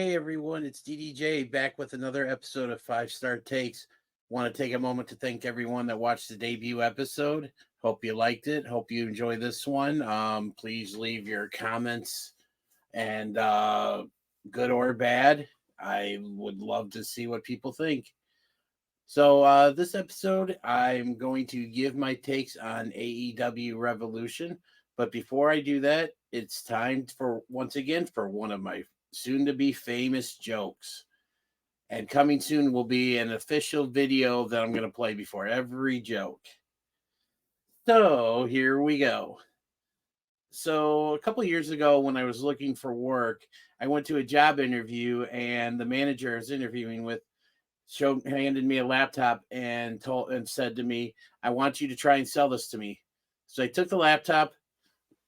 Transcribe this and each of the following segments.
Hey everyone, it's DDJ back with another episode of Five Star Takes. Want to take a moment to thank everyone that watched the debut episode. Hope you liked it. Hope you enjoy this one. Please leave your comments and good or bad. I would love to see what people think. So this episode, I'm going to give my takes on AEW Revolution. But before I do that, it's time for once again for one of my soon to be famous jokes. And coming soon will be an official video that I'm going to play before every joke. So here we go. So a couple of years ago, when I was looking for work, I went to a job interview, and the manager I was interviewing with handed me a laptop and said to me, "I want you to try and sell this to me." So I took the laptop,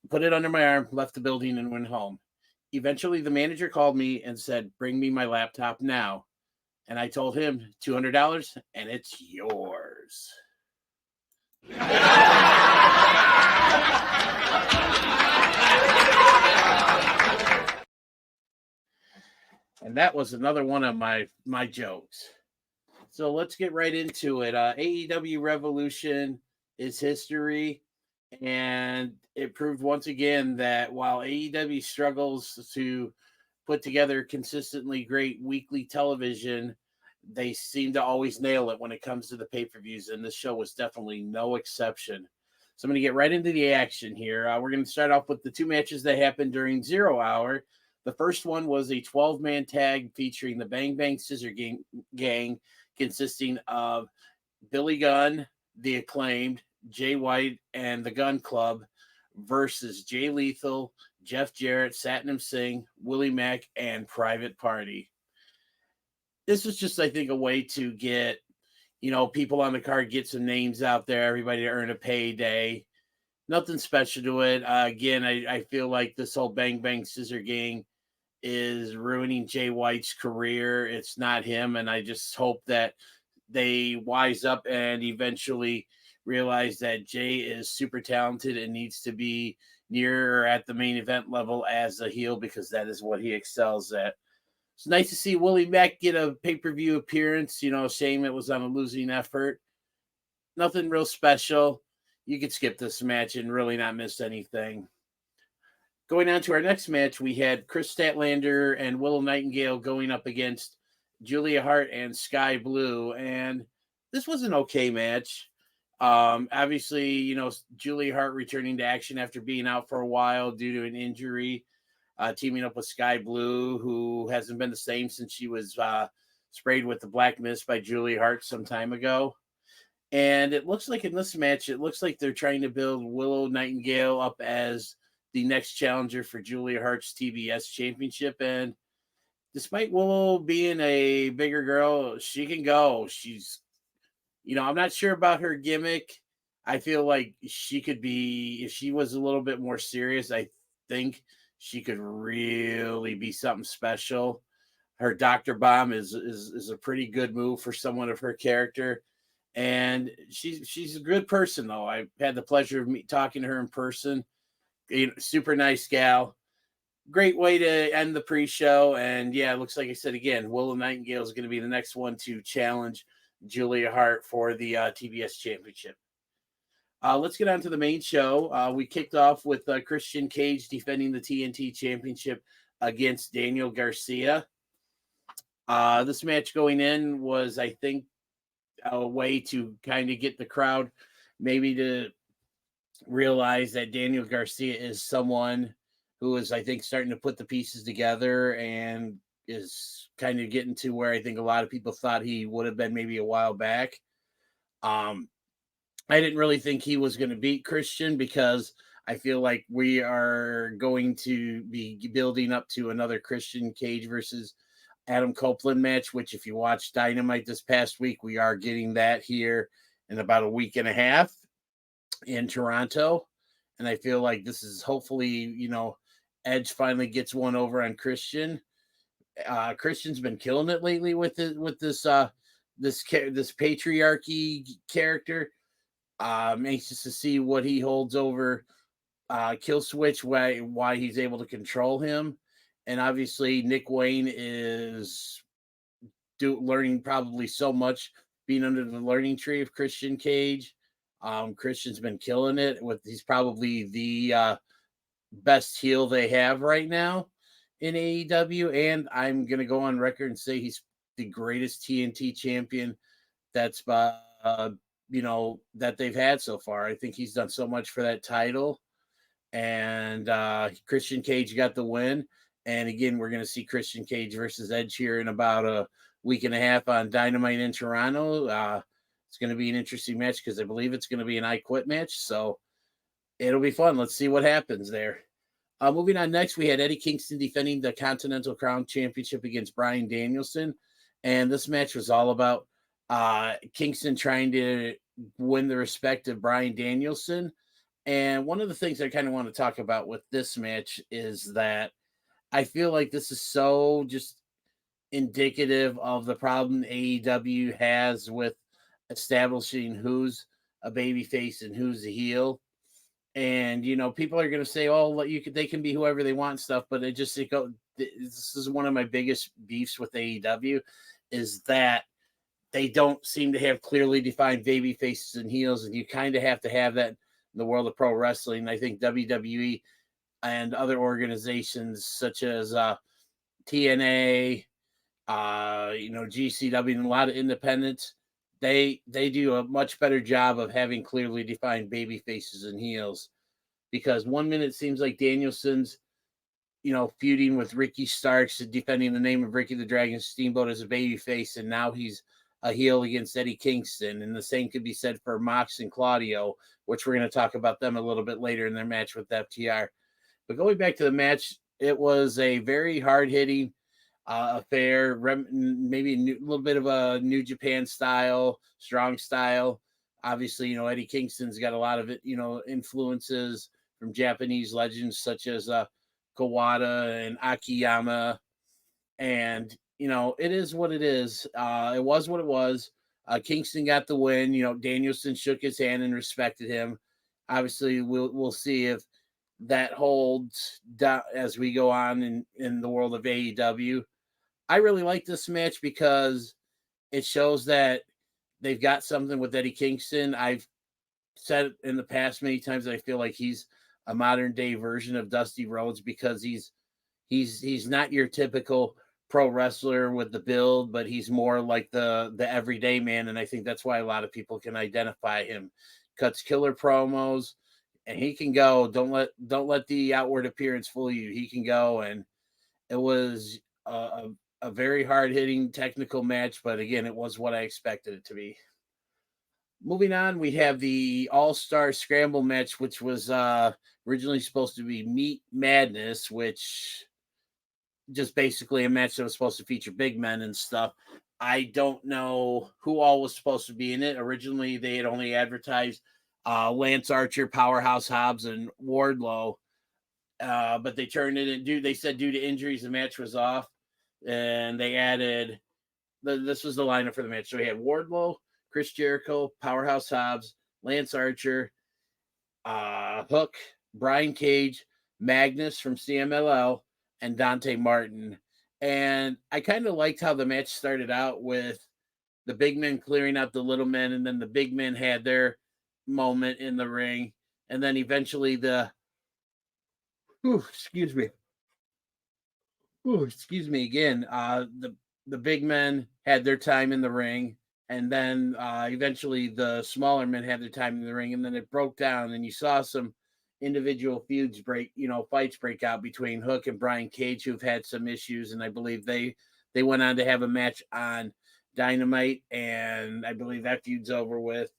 put it under my arm, left the building, and went home. Eventually, the manager called me and said, "Bring me my laptop now." And I told him $200 and it's yours. And that was another one of my jokes. So let's get right into it. AEW Revolution is history, and it proved once again that while AEW struggles to put together consistently great weekly television, they seem to always nail it when it comes to the pay-per-views, and this show was definitely no exception. So I'm going to get right into the action here. We're going to start off with the two matches that happened during 0 Hour. The first one was a 12-man tag featuring the Bang Bang Scissor Gang consisting of Billy Gunn, the Acclaimed, Jay White, and the Gun Club versus Jay Lethal, Jeff Jarrett, Satnam Singh, Willie Mack, and Private Party. This was just, I think, a way to get, people on the card, get some names out there, everybody to earn a payday. Nothing special to it. Again, I feel like this whole Bang Bang Scissor Gang is ruining Jay White's career. It's not him, and I just hope that they wise up and eventually realize that Jay is super talented and needs to be near or at the main event level as a heel, because that is what he excels at. It's nice to see Willie Mack get a pay-per-view appearance. Shame it was on a losing effort. Nothing real special. You could skip this match and really not miss anything. Going on to our next match, we had Chris Statlander and Willow Nightingale going up against Julia Hart and Sky Blue, and this was an okay match. Obviously, Julia Hart returning to action after being out for a while due to an injury, teaming up with Sky Blue, who hasn't been the same since she was sprayed with the black mist by Julia Hart some time ago. And it looks like in this match, it looks like they're trying to build Willow Nightingale up as the next challenger for Julia Hart's TBS championship. And despite Willow being a bigger girl, she can go. I'm not sure about her gimmick. I feel like she could be, if she was a little bit more serious, I think she could really be something special. Her Dr. Bomb is a pretty good move for someone of her character. And she's a good person, though. I've had the pleasure of talking to her in person. Super nice gal. Great way to end the pre-show. And yeah, it looks like I said again, Willow Nightingale is going to be the next one to challenge Julia Hart for the TBS championship. Let's get on to the main show. We kicked off with Christian Cage defending the TNT championship against Daniel Garcia. This match going in was, I think, a way to kind of get the crowd maybe to realize that Daniel Garcia is someone who is, I think, starting to put the pieces together and is kind of getting to where I think a lot of people thought he would have been maybe a while back. I didn't really think he was going to beat Christian, because I feel like we are going to be building up to another Christian Cage versus Adam Copeland match, which if you watch Dynamite this past week, we are getting that here in about a week and a half in Toronto. And I feel like this is hopefully, Edge finally gets one over on Christian. Christian's been killing it lately with this patriarchy character. I'm anxious to see what he holds over Kill Switch, why he's able to control him. And obviously Nick Wayne is learning probably so much being under the learning tree of Christian Cage. Christian's been killing it with he's probably the best heel they have right now in AEW, and I'm gonna go on record and say he's the greatest TNT champion that's that they've had so far. I think he's done so much for that title, and Christian Cage got the win. And again, we're gonna see Christian Cage versus Edge here in about a week and a half on Dynamite in Toronto. It's going to be an interesting match because I believe it's going to be an I Quit match. So it'll be fun. Let's see what happens there. Moving on next, we had Eddie Kingston defending the Continental Crown Championship against Bryan Danielson. And this match was all about Kingston trying to win the respect of Bryan Danielson. And one of the things I kind of want to talk about with this match is that I feel like this is so just indicative of the problem AEW has with establishing who's a babyface and who's a heel. And people are going to say, "Oh, they can be whoever they want," and stuff. But this is one of my biggest beefs with AEW, is that they don't seem to have clearly defined baby faces and heels, and you kind of have to have that in the world of pro wrestling. I think WWE and other organizations such as TNA, GCW, and a lot of independents, they do a much better job of having clearly defined baby faces and heels. Because 1 minute it seems like Danielson's, feuding with Ricky Starks and defending the name of Ricky the Dragon Steamboat as a baby face, and now he's a heel against Eddie Kingston. And the same could be said for Mox and Claudio, which we're going to talk about them a little bit later in their match with FTR. But going back to the match, it was a very hard-hitting affair, maybe a little bit of a New Japan style, strong style. Obviously, Eddie Kingston's got a lot of it, influences from Japanese legends such as Kawada and Akiyama. And, it is what it is. It was what it was. Kingston got the win. Danielson shook his hand and respected him. Obviously, we'll see if that holds as we go on in the world of AEW. I really like this match because it shows that they've got something with Eddie Kingston. I've said in the past many times I feel like he's a modern day version of Dusty Rhodes, because he's not your typical pro wrestler with the build, but he's more like the everyday man, and I think that's why a lot of people can identify him. Cuts killer promos, and he can go. Don't let the outward appearance fool you. He can go, and it was a very hard-hitting technical match, but again, it was what I expected it to be. Moving on, we have the All-Star Scramble match, which was originally supposed to be Meat Madness, which just basically a match that was supposed to feature big men and stuff. I don't know who all was supposed to be in it. Originally, they had only advertised Lance Archer, Powerhouse Hobbs, and Wardlow, but they turned it in. They said due to injuries, the match was off, and they added. This was the lineup for the match. So we had Wardlow, Chris Jericho, Powerhouse Hobbs, Lance Archer, Hook, Brian Cage, Magnus from CMLL, and Dante Martin. And I kind of liked how the match started out with the big men clearing out the little men, and then the big men had their moment in the ring, and then eventually excuse me again. The big men had their time in the ring, and then eventually the smaller men had their time in the ring, and then it broke down, and you saw some individual feuds fights break out between Hook and Brian Cage, who've had some issues, and I believe they went on to have a match on Dynamite, and I believe that feud's over with.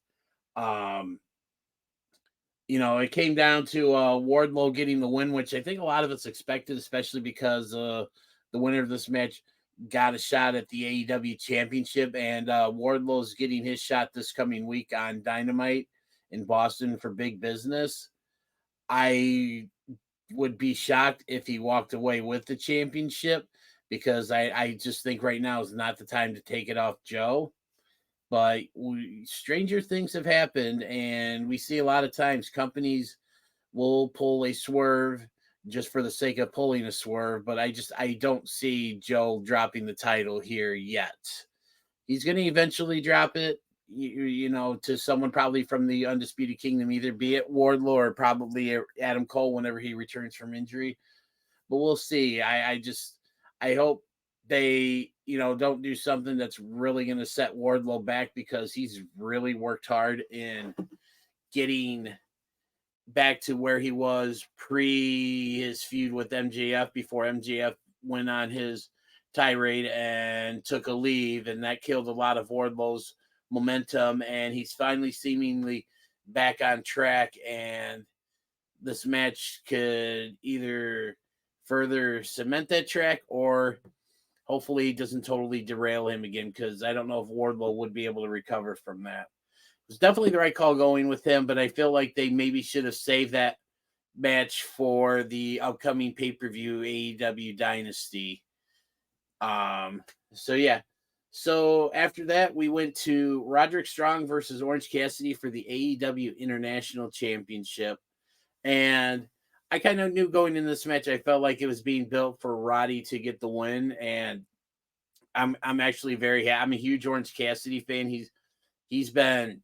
It came down to Wardlow getting the win, which I think a lot of it's expected, especially because the winner of this match got a shot at the AEW championship, and Wardlow's getting his shot this coming week on Dynamite in Boston for Big Business. I would be shocked if he walked away with the championship, because I just think right now is not the time to take it off Joe. But stranger things have happened, and we see a lot of times companies will pull a swerve, just for the sake of pulling a swerve. But I don't see Joe dropping the title here yet. He's going to eventually drop it, to someone probably from the Undisputed Kingdom, either be it Wardlow or probably Adam Cole whenever he returns from injury. But we'll see. I hope they, don't do something that's really going to set Wardlow back, because he's really worked hard in getting back to where he was pre his feud with MJF, before MJF went on his tirade and took a leave, and that killed a lot of Wardlow's momentum. And he's finally seemingly back on track, and this match could either further cement that track, or hopefully it doesn't totally derail him again, because I don't know if Wardlow would be able to recover from that. It was definitely the right call going with him, but I feel like they maybe should have saved that match for the upcoming pay-per-view AEW Dynasty. So yeah. So after that, we went to Roderick Strong versus Orange Cassidy for the AEW International Championship. And I kind of knew going in this match, I felt like it was being built for Roddy to get the win. And I'm actually very happy. I'm a huge Orange Cassidy fan. He's been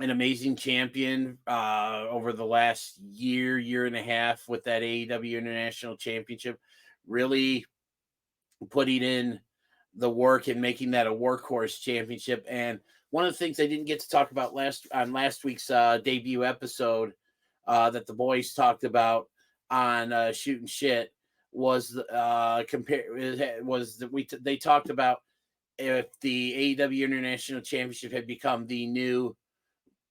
an amazing champion over the last year and a half with that AEW International Championship, really putting in the work and making that a workhorse championship. And one of the things I didn't get to talk about last week's debut episode that the boys talked about on Shooting Shit was they talked about if the AEW International Championship had become the new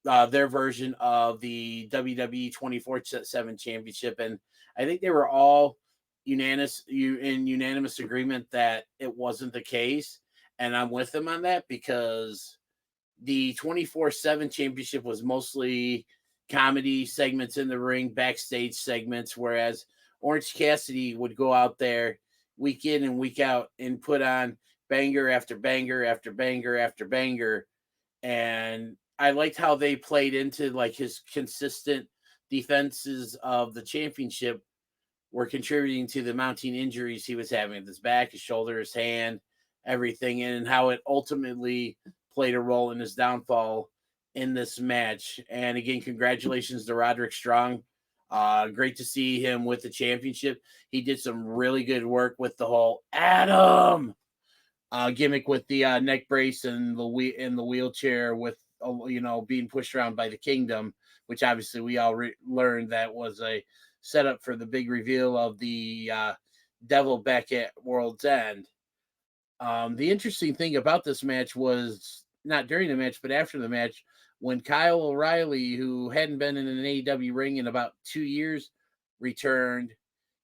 their version of the WWE 24/7 Championship. And I think they were all unanimous agreement that it wasn't the case. And I'm with them on that, because the 24/7 Championship was mostly comedy segments in the ring, backstage segments, whereas Orange Cassidy would go out there week in and week out and put on banger after banger after banger after banger. And I liked how they played into like his consistent defenses of the championship were contributing to the mounting injuries he was having with his back, his shoulder, his hand, everything, and how it ultimately played a role in his downfall in this match. And again, congratulations to Roderick Strong. Great to see him with the championship. He did some really good work with the whole Adam gimmick with the neck brace and the wheelchair with being pushed around by the Kingdom, which obviously we all learned that was a setup for the big reveal of the Devil back at World's End. The interesting thing about this match was not during the match, but after the match, when Kyle O'Reilly, who hadn't been in an AEW ring in about 2 years, returned,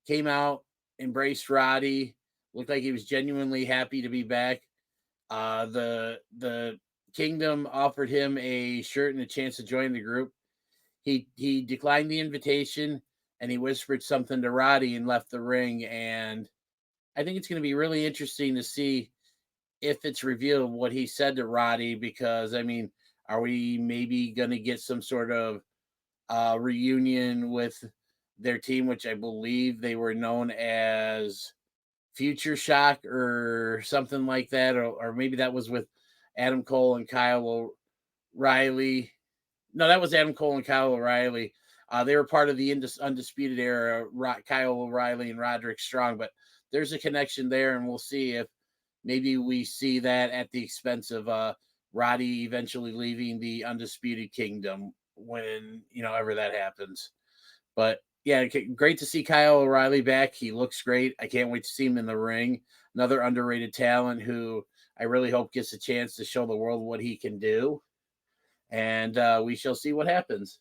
came out, embraced Roddy, looked like he was genuinely happy to be back. The Kingdom offered him a shirt and a chance to join the group. He declined the invitation, and he whispered something to Roddy and left the ring. And I think it's going to be really interesting to see if it's revealed what he said to Roddy, because I mean, are we maybe going to get some sort of reunion with their team, which I believe they were known as Future Shock or something like that, or maybe that was with Adam Cole and Kyle O'Reilly. No, that was Adam Cole and Kyle O'Reilly. They were part of the Undisputed Era, Kyle O'Reilly and Roderick Strong, but there's a connection there, and we'll see if maybe we see that at the expense of Roddy eventually leaving the Undisputed Kingdom when, ever that happens. But yeah, great to see Kyle O'Reilly back. He looks great. I can't wait to see him in the ring. Another underrated talent who I really hope gets a chance to show the world what he can do. And we shall see what happens.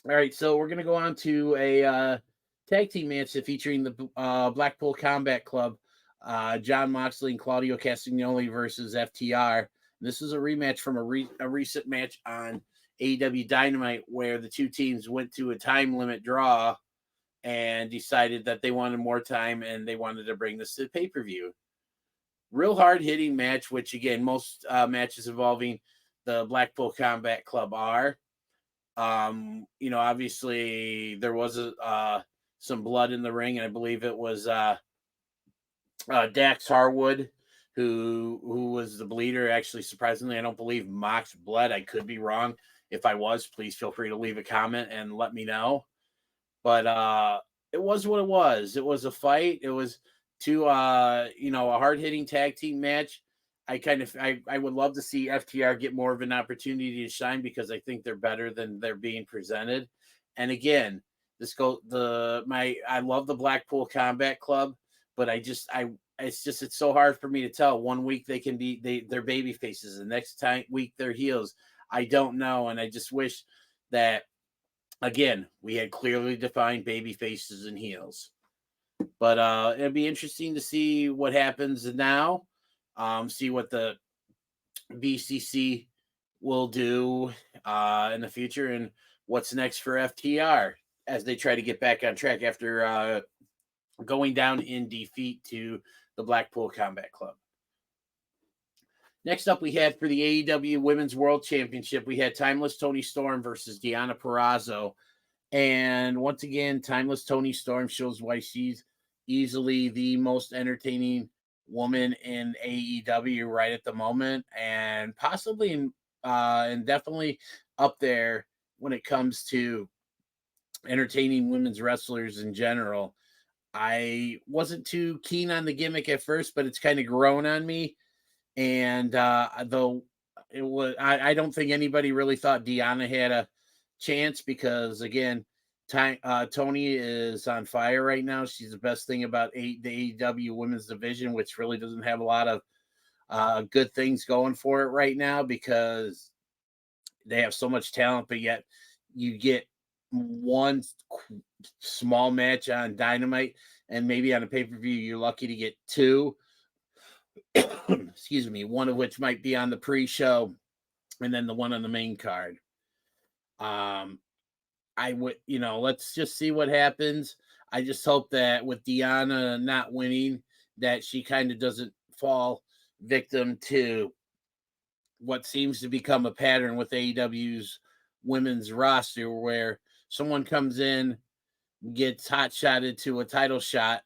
All right, so we're going to go on to a tag team match featuring the Blackpool Combat Club, Jon Moxley and Claudio Castagnoli versus FTR. This is a rematch from a recent match on AEW Dynamite, where the two teams went to a time limit draw and decided that they wanted more time and they wanted to bring this to the pay-per-view. Real hard-hitting match, which, again, most matches involving the Blackpool Combat Club are. Obviously there was some blood in the ring, and I believe it was Dax Harwood who was the bleeder. Actually, surprisingly, I don't believe Mox bled. I could be wrong. If I was, please feel free to leave a comment and let me know. But it was what it was. It was a fight. It was a hard hitting tag team match. I would love to see FTR get more of an opportunity to shine because I think they're better than they're being presented. And again, I love the Blackpool Combat Club, but it's so hard for me to tell. One week they're baby faces, the next week they're heels. I don't know, and I just wish that again we had clearly defined baby faces and heels. But it'd be interesting to see what happens now. See what the BCC will do in the future and what's next for FTR as they try to get back on track after going down in defeat to the Blackpool Combat Club. Next up, we had for the AEW Women's World Championship, we had Timeless Toni Storm versus Deonna Purrazzo. And once again, Timeless Toni Storm shows why she's easily the most entertaining woman in AEW right at the moment, and possibly and definitely up there when it comes to entertaining women's wrestlers in general. I wasn't too keen on the gimmick at first, but it's kind of grown on me. And though it was, I don't think anybody really thought Deonna had a chance because again, Toni is on fire right now. She's the best thing about the AEW women's division, which really doesn't have a lot of good things going for it right now because they have so much talent, but yet you get one small match on Dynamite, and maybe on a pay-per-view you're lucky to get two. Excuse me, one of which might be on the pre-show, and then the one on the main card. I would, let's just see what happens. I just hope that with Deonna not winning, that she kind of doesn't fall victim to what seems to become a pattern with AEW's women's roster, where someone comes in, gets hot shotted to a title shot,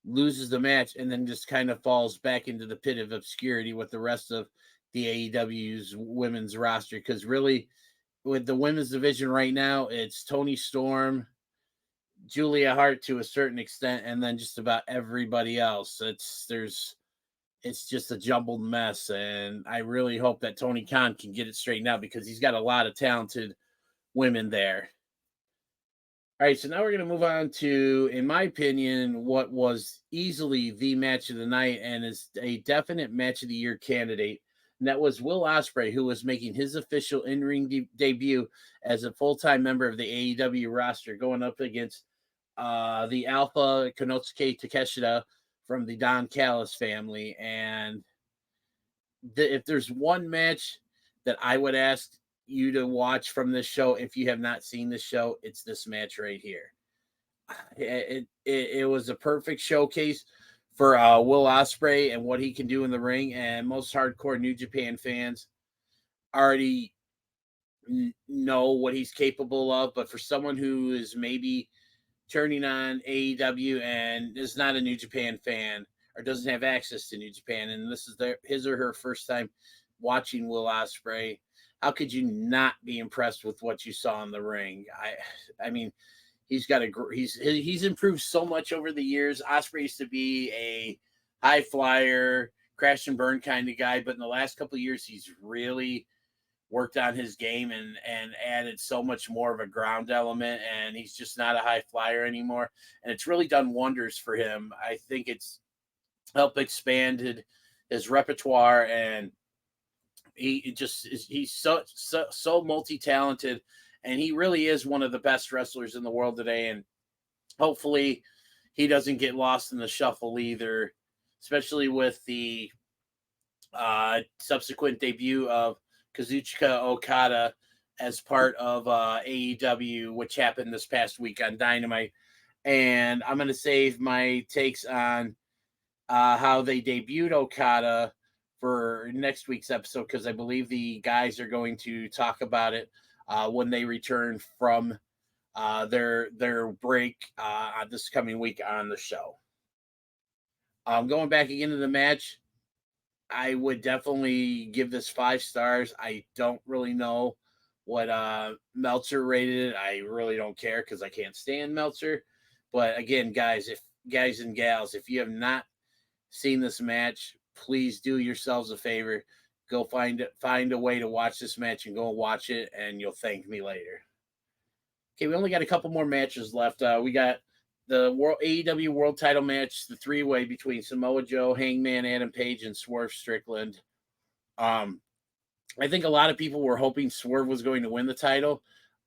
loses the match, and then just kind of falls back into the pit of obscurity with the rest of the AEW's women's roster. Because really, with the women's division right now, it's Toni Storm, Julia Hart to a certain extent, and then just about everybody else. It's just a jumbled mess, and I really hope that Tony Khan can get it straightened out because he's got a lot of talented women there. All right, so now we're going to move on to, in my opinion, what was easily the match of the night and is a definite match of the year candidate. And that was Will Ospreay, who was making his official in-ring debut as a full-time member of the AEW roster, going up against the Alpha Konosuke Takeshita from the Don Callis family. And if there's one match that I would ask you to watch from this show, if you have not seen this show, it's this match right here. It was a perfect showcase for Will Ospreay and what he can do in the ring, and most hardcore New Japan fans already know what he's capable of. But for someone who is maybe turning on AEW and is not a New Japan fan or doesn't have access to New Japan, and this is his or her first time watching Will Ospreay, how could you not be impressed with what you saw in the ring? I mean, he's improved so much over the years. Ospreay used to be a high flyer, crash and burn kind of guy, but in the last couple of years, he's really worked on his game and added so much more of a ground element, and he's just not a high flyer anymore. And it's really done wonders for him. I think it's helped expanded his repertoire, and he's so multi-talented, and he really is one of the best wrestlers in the world today. And hopefully he doesn't get lost in the shuffle either, especially with the subsequent debut of Kazuchika Okada as part of AEW, which happened this past week on Dynamite. And I'm going to save my takes on how they debuted Okada for next week's episode, because I believe the guys are going to talk about it when they return from their break this coming week on the show. Going back again to the match, I would definitely give this 5 stars. I don't really know what Meltzer rated it. I really don't care because I can't stand Meltzer. But again, guys and gals, if you have not seen this match, please do yourselves a favor. Go find a way to watch this match and go watch it, and you'll thank me later. Okay, we only got a couple more matches left. We got the AEW World Title match, the 3-way between Samoa Joe, Hangman Adam Page, and Swerve Strickland. I think a lot of people were hoping Swerve was going to win the title.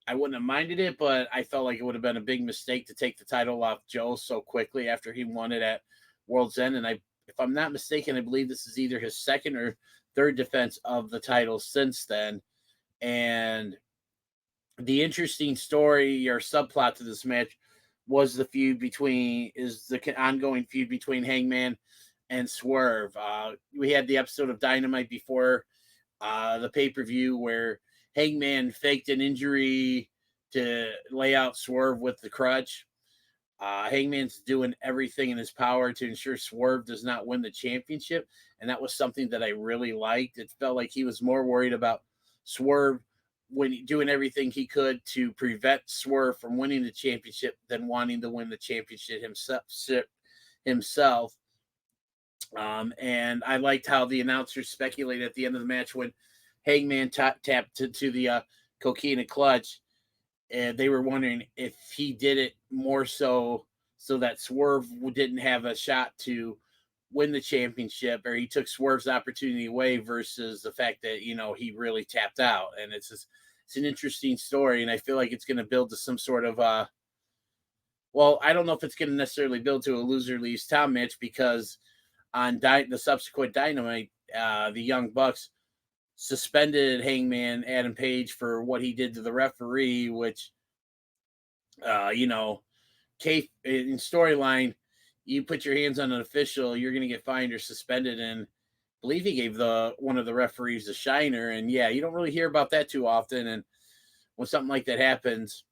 I wouldn't have minded it, but I felt like it would have been a big mistake to take the title off Joe so quickly after he won it at World's End. And if I'm not mistaken, I believe this is either his second or third defense of the title since then. And the interesting story or subplot to this match was the ongoing feud between Hangman and Swerve. We had the episode of Dynamite before the pay-per-view where Hangman faked an injury to lay out Swerve with the crutch. Hangman's doing everything in his power to ensure Swerve does not win the championship, and that was something that I really liked. It felt like he was more worried about Swerve doing everything he could to prevent Swerve from winning the championship than wanting to win the championship himself. And I liked how the announcers speculated at the end of the match when Hangman tapped to the Coquina clutch, and they were wondering if he did it more so that Swerve didn't have a shot to win the championship, or he took Swerve's opportunity away versus the fact that, he really tapped out. And it's an interesting story, and I feel like it's going to build to some sort of well, I don't know if it's going to necessarily build to a loser leaves town match, because on the subsequent Dynamite, the Young Bucks suspended Hangman Adam Page for what he did to the referee, which, in storyline, you put your hands on an official, you're going to get fined or suspended. And I believe he gave one of the referees a shiner. And yeah, you don't really hear about that too often. And when something like that happens,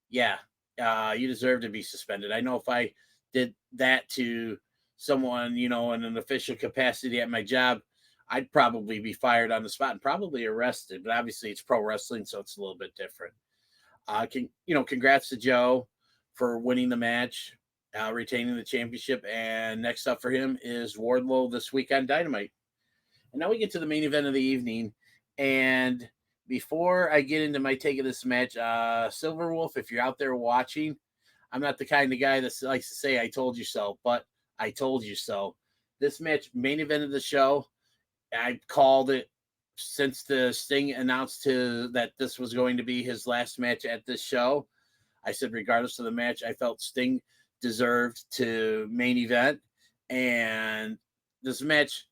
yeah, you deserve to be suspended. I know if I did that to someone, in an official capacity at my job, I'd probably be fired on the spot and probably arrested. But obviously, it's pro wrestling, so it's a little bit different. Congrats to Joe for winning the match, retaining the championship. And next up for him is Wardlow this week on Dynamite. And now we get to the main event of the evening. And before I get into my take of this match, Silver Wolf, if you're out there watching, I'm not the kind of guy that likes to say I told you so, but I told you so. This match, main event of the show, I called it since the Sting announced that this was going to be his last match at this show. I said, regardless of the match, I felt Sting deserved to main event. And this match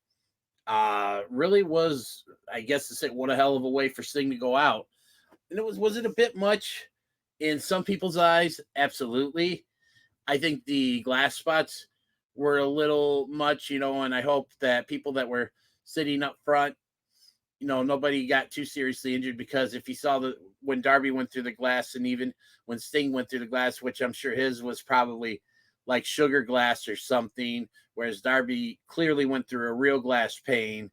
really was, I guess to say, what a hell of a way for Sting to go out. And was it a bit much in some people's eyes? Absolutely. I think the glass spots were a little much, and I hope that people that were sitting up front, nobody got too seriously injured, because if you saw when Darby went through the glass, and even when Sting went through the glass, which I'm sure his was probably like sugar glass or something, whereas Darby clearly went through a real glass pane,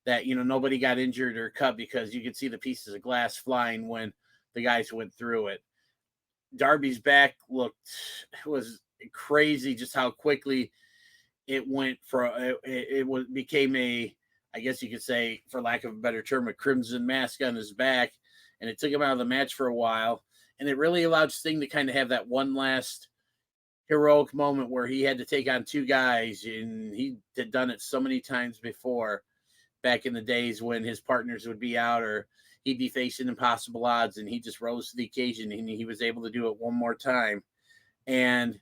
that, nobody got injured or cut, because you could see the pieces of glass flying when the guys went through it. Darby's back was crazy, just how quickly it went from became a, I guess you could say, for lack of a better term, a crimson mask on his back, and it took him out of the match for a while. And it really allowed Sting to kind of have that one last heroic moment where he had to take on two guys, and he had done it so many times before, back in the days when his partners would be out or he'd be facing impossible odds, and he just rose to the occasion, and he was able to do it one more time. And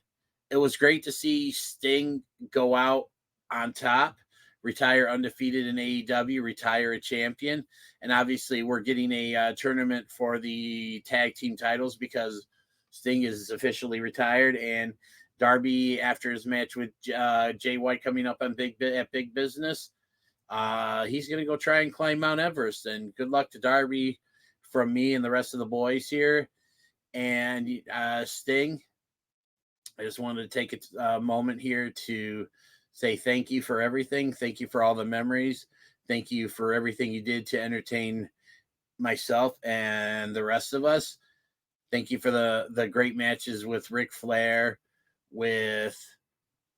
it was great to see Sting go out on top, retire undefeated in AEW, retire a champion. And obviously we're getting a tournament for the tag team titles, because Sting is officially retired, and Darby, after his match with Jay White coming up on Big Business, he's going to go try and climb Mount Everest. And good luck to Darby from me and the rest of the boys here. And Sting, I just wanted to take a moment here to say thank you for everything. Thank you for all the memories. Thank you for everything you did to entertain myself and the rest of us. Thank you for the great matches with Ric Flair, with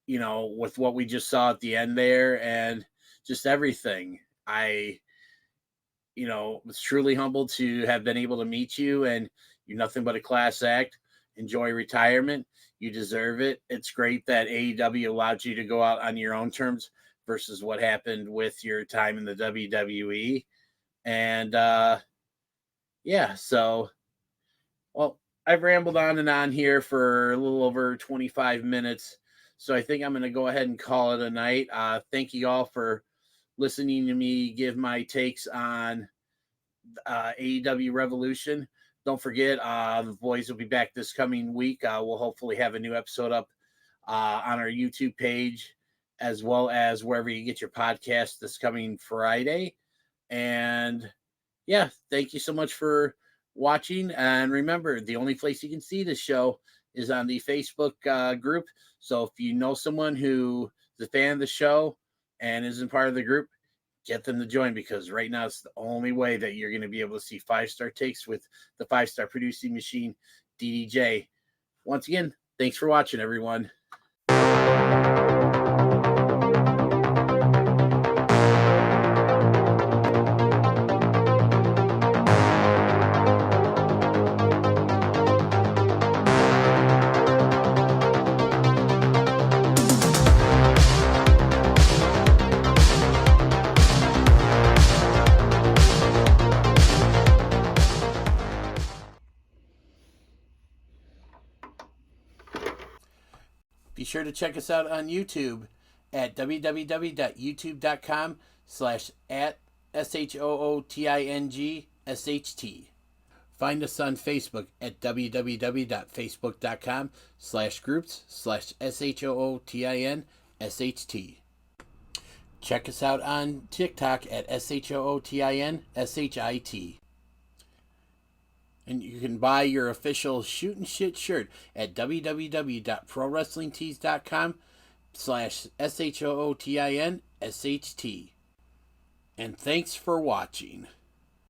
with what we just saw at the end there, and just everything. I was truly humbled to have been able to meet you, and you're nothing but a class act. Enjoy retirement. You deserve it. It's great that AEW allowed you to go out on your own terms versus what happened with your time in the WWE. And yeah, so well, I've rambled on and on here for a little over 25 minutes. So I think I'm going to go ahead and call it a night. Thank you all for listening to me give my takes on AEW Revolution. Don't forget, the boys will be back this coming week. We'll hopefully have a new episode up on our YouTube page, as well as wherever you get your podcast this coming Friday. And yeah, thank you so much for watching. And remember, the only place you can see this show is on the Facebook group. So if you know someone who is a fan of the show and isn't part of the group, get them to join, because right now it's the only way that you're going to be able to see 5-star takes with the 5-star producing machine, DDJ. Once again, thanks for watching, everyone. Be sure to check us out on YouTube at www.youtube.com/@SHOOTINGSHT. Find us on Facebook at www.facebook.com/groups/SHOOTINSHT. Check us out on TikTok at SHOOTINSHIT. And you can buy your official Shootin' Shit shirt at www.prowrestlingtees.com/SHOOTINSHT. And thanks for watching.